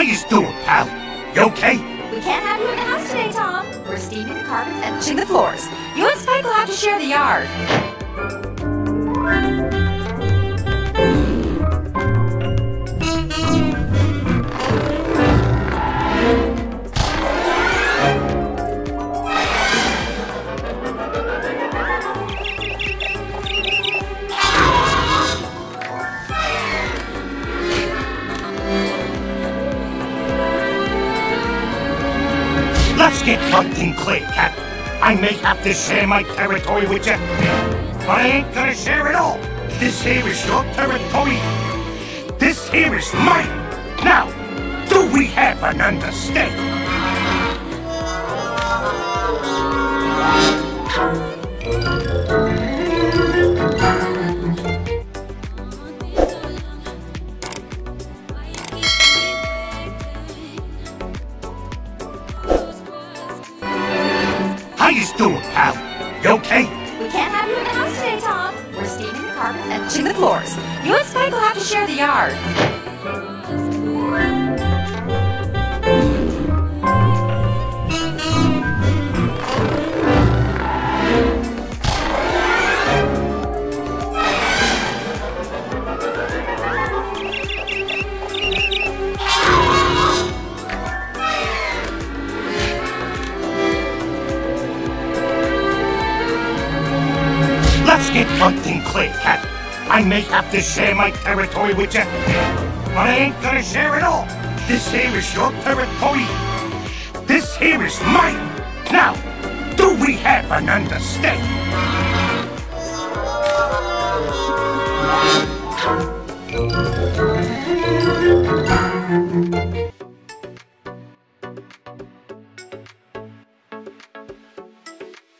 you doing, pal? You okay? We can't have you in the house today, Tom. We're steaming the carpets and pushing the floors. You and Spike will have to share the yard. Let's get one thing clear, Cap. I may have to share my territory with you, but I ain't gonna share it all. This here is your territory. This here is mine. Now, do we have an understanding? How you doing, pal? You okay? We can't have you in the house today, Tom. We're steaming the carpets and pushing the floors. You and Spike will have to share the yard. Let's get one thing clear, Cap. I may have to share my territory with you, but I ain't gonna share it all. This here is your territory. This here is mine. Now, do we have an understanding?